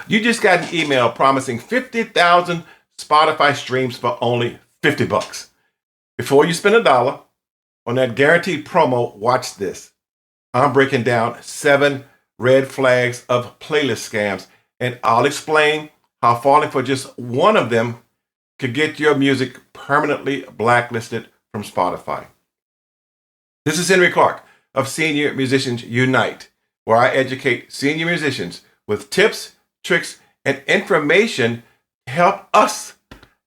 You just got an email promising 50,000 Spotify streams for only $50. Before you spend a dollar on that guaranteed promo, watch this. I'm breaking down 7 red flags of playlist scams, and I'll explain how falling for just one of them could get your music permanently blacklisted from Spotify. This is Henry Clark of Senior Musicians Unite, where I educate senior musicians with tips, tricks, and information to help us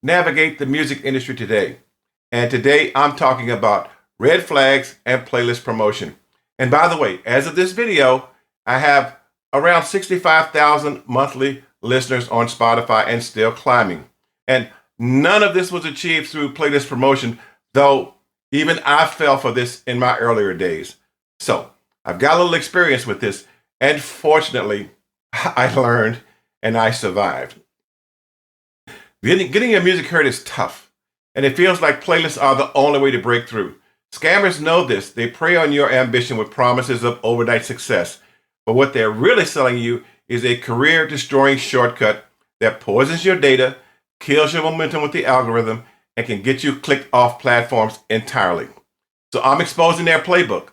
navigate the music industry today. And today I'm talking about red flags and playlist promotion. And by the way, as of this video, I have around 65,000 monthly listeners on Spotify and still climbing. And none of this was achieved through playlist promotion, though even I fell for this in my earlier days. So I've got a little experience with this, and fortunately, I learned and I survived. Getting your music heard is tough, and it feels like playlists are the only way to break through. Scammers know this. They prey on your ambition with promises of overnight success. But what they're really selling you is a career-destroying shortcut that poisons your data, kills your momentum with the algorithm, and can get you clicked off platforms entirely. So I'm exposing their playbook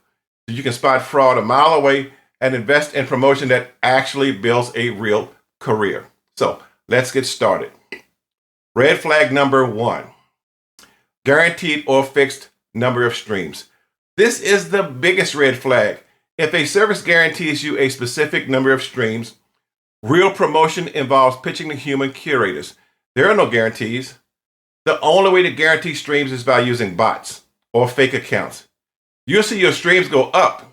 so you can spot fraud a mile away and invest in promotion that actually builds a real career. So let's get started. Red flag number 1, guaranteed or fixed number of streams. This is the biggest red flag. If a service guarantees you a specific number of streams, real promotion involves pitching to human curators. There are no guarantees. The only way to guarantee streams is by using bots or fake accounts. You'll see your streams go up,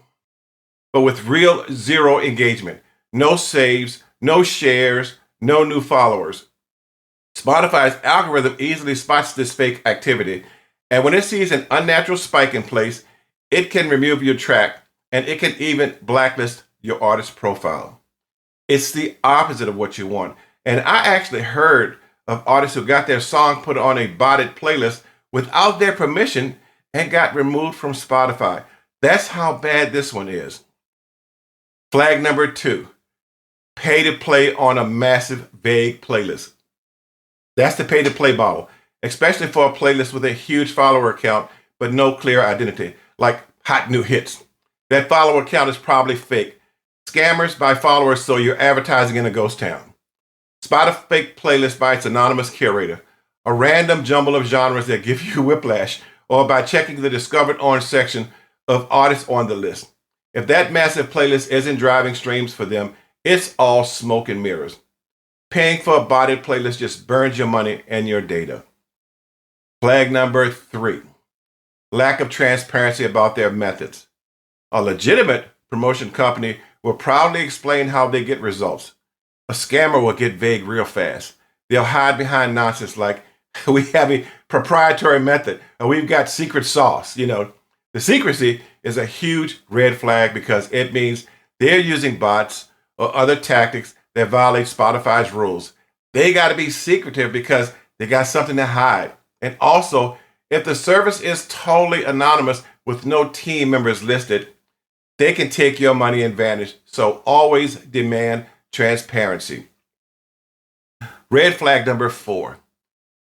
but with real zero engagement. No saves, no shares, no new followers. Spotify's algorithm easily spots this fake activity, and when it sees an unnatural spike in place, it can remove your track, and it can even blacklist your artist profile. It's the opposite of what you want. And I actually heard of artists who got their song put on a botted playlist without their permission and got removed from Spotify. That's how bad this one is. Flag number 2, pay to play on a massive, vague playlist. That's the pay to play model, especially for a playlist with a huge follower count but no clear identity, like hot new hits. That follower count is probably fake. Scammers buy followers, so you're advertising in a ghost town. Spot a fake playlist by its anonymous curator, a random jumble of genres that give you whiplash, or by checking the discovered orange section of artists on the list. If that massive playlist isn't driving streams for them, it's all smoke and mirrors. Paying for a botted playlist just burns your money and your data. Flag number 3, lack of transparency about their methods. A legitimate promotion company will proudly explain how they get results. A scammer will get vague real fast. They'll hide behind nonsense like, we have a proprietary method and we've got secret sauce. The secrecy is a huge red flag because it means they're using bots or other tactics that violate Spotify's rules. They got to be secretive because they got something to hide. And also, if the service is totally anonymous with no team members listed, they can take your money and vanish. So always demand transparency. Red flag number 4,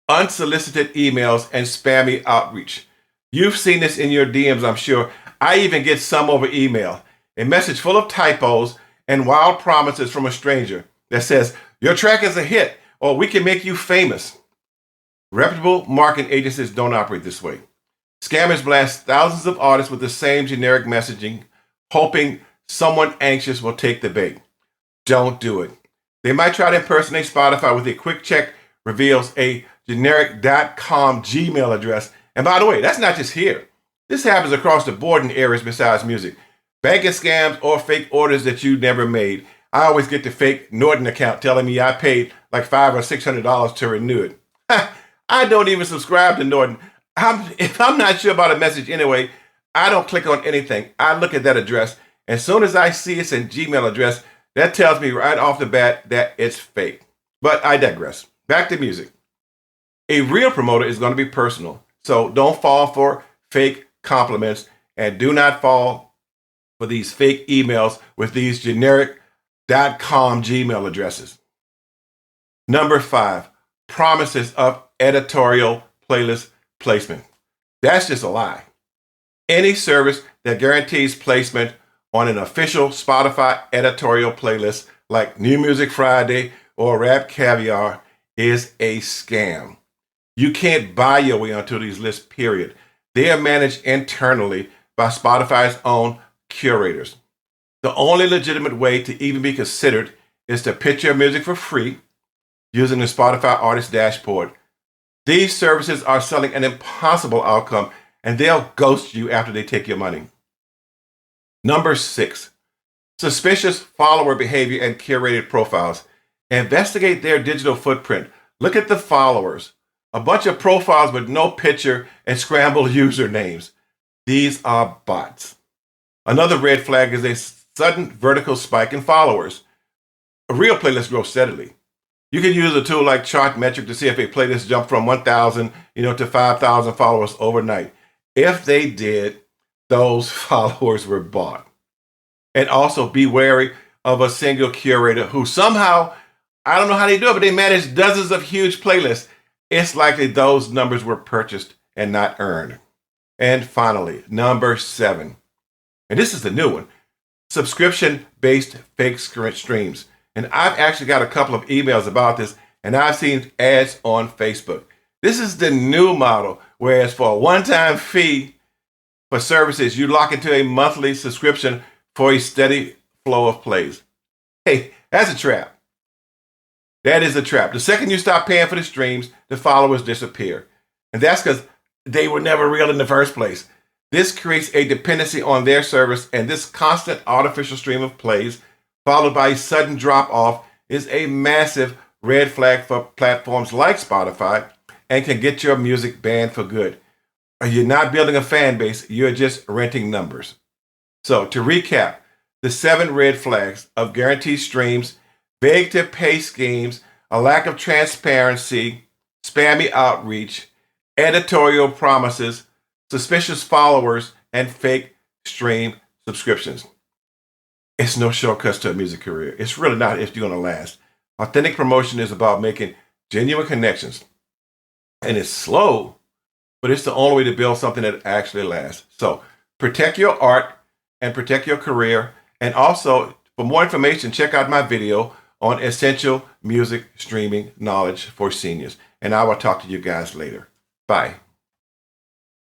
unsolicited emails and spammy outreach. You've seen this in your DMs, I'm sure. I even get some over email. A message full of typos and wild promises from a stranger that says, your track is a hit, or we can make you famous. Reputable marketing agencies don't operate this way. Scammers blast thousands of artists with the same generic messaging, hoping someone anxious will take the bait. Don't do it. They might try to impersonate Spotify with a quick check reveals a generic .com Gmail address. And by the way, that's not just here. This happens across the board in areas besides music. Banking scams or fake orders that you never made. I always get the fake Norton account telling me I paid like $500 or $600 to renew it. I don't even subscribe to Norton. If I'm not sure about a message anyway, I don't click on anything. I look at that address. As soon as I see it's a Gmail address, that tells me right off the bat that it's fake. But I digress. Back to music. A real promoter is going to be personal. So don't fall for fake compliments and do not fall for these fake emails with these generic .com Gmail addresses. Number 5, promises of editorial playlist placement. That's just a lie. Any service that guarantees placement on an official Spotify editorial playlist like New Music Friday or Rap Caviar is a scam. You can't buy your way onto these lists, period. They are managed internally by Spotify's own curators. The only legitimate way to even be considered is to pitch your music for free using the Spotify Artist Dashboard. These services are selling an impossible outcome, and they'll ghost you after they take your money. Number 6, suspicious follower behavior and curated profiles. Investigate their digital footprint. Look at the followers. A bunch of profiles with no picture and scrambled usernames. These are bots. Another red flag is a sudden vertical spike in followers. A real playlist grows steadily. You can use a tool like Chartmetric to see if a playlist jumped from 1,000, to 5,000 followers overnight. If they did, those followers were bought. And also be wary of a single curator who somehow, I don't know how they do it, but they manage dozens of huge playlists. It's likely those numbers were purchased and not earned. And finally, number 7, and this is the new one, subscription-based fake streams. And I've actually got a couple of emails about this, and I've seen ads on Facebook. This is the new model, whereas for a one-time fee for services, you lock into a monthly subscription for a steady flow of plays. Hey, that's a trap. That is a trap. The second you stop paying for the streams, the followers disappear. And that's because they were never real in the first place. This creates a dependency on their service, and this constant artificial stream of plays, followed by a sudden drop-off, is a massive red flag for platforms like Spotify and can get your music banned for good. You're not building a fan base, you're just renting numbers. So to recap, the 7 red flags of guaranteed streams, vague to pay schemes, a lack of transparency, spammy outreach, editorial promises, suspicious followers, and fake stream subscriptions. It's no shortcuts to a music career. It's really not if you're going to last. Authentic promotion is about making genuine connections. And it's slow, but it's the only way to build something that actually lasts. So protect your art and protect your career. And also, for more information, check out my video on essential music streaming knowledge for seniors. And I will talk to you guys later. Bye.